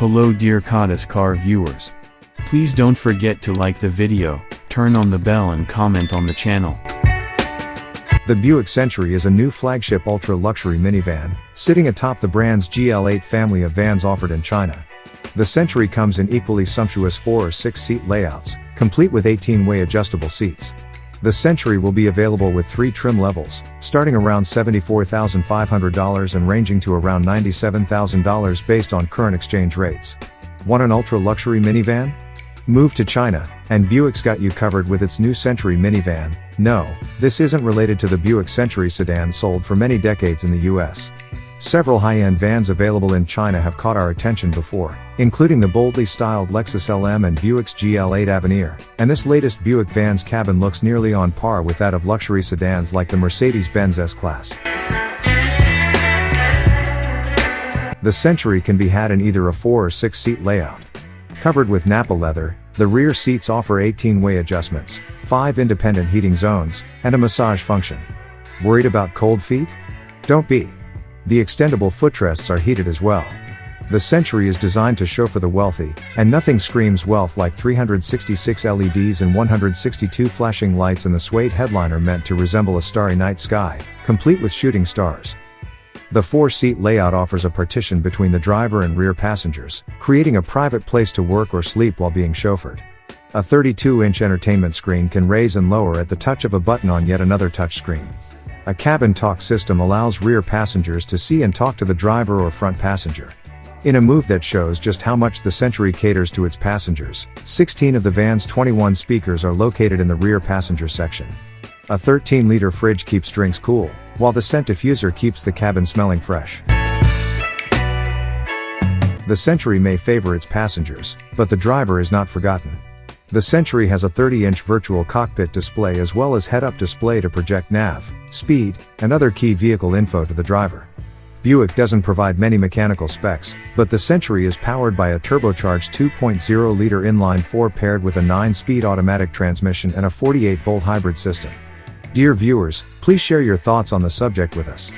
Hello dear Cottas car viewers. Please don't forget to like the video, turn on the bell and comment on the channel. The Buick Century is a new flagship ultra-luxury minivan, sitting atop the brand's GL8 family of vans offered in China. The Century comes in equally sumptuous 4 or 6-seat layouts, complete with 18-way adjustable seats. The Century will be available with 3 trim levels, starting around $74,500 and ranging to around $97,000 based on current exchange rates. Want an ultra-luxury minivan? Move to China, and Buick's got you covered with its new Century minivan. No, this isn't related to the Buick Century sedan sold for many decades in the US. Several high-end vans available in China have caught our attention before, including the boldly styled Lexus LM and Buick's GL8 Avenir, and this latest Buick van's cabin looks nearly on par with that of luxury sedans like the Mercedes-Benz S-Class. The Century can be had in either a 4 or 6-seat layout. Covered with Nappa leather, the rear seats offer 18-way adjustments, 5 independent heating zones, and a massage function. Worried about cold feet? Don't be. The extendable footrests are heated as well. The Century is designed to show for the wealthy, and nothing screams wealth like 366 LEDs and 162 flashing lights, and the suede headliner meant to resemble a starry night sky, complete with shooting stars. The 4-seat layout offers a partition between the driver and rear passengers, creating a private place to work or sleep while being chauffeured. A 32-inch entertainment screen can raise and lower at the touch of a button on yet another touchscreen. A cabin talk system allows rear passengers to see and talk to the driver or front passenger. In a move that shows just how much the Century caters to its passengers, 16 of the van's 21 speakers are located in the rear passenger section. A 13-liter fridge keeps drinks cool, while the scent diffuser keeps the cabin smelling fresh. The Century may favor its passengers, but the driver is not forgotten. The Century has a 30-inch virtual cockpit display as well as head-up display to project nav, speed, and other key vehicle info to the driver. Buick doesn't provide many mechanical specs, but the Century is powered by a turbocharged 2.0-liter inline-4 paired with a 9-speed automatic transmission and a 48-volt hybrid system. Dear viewers, please share your thoughts on the subject with us.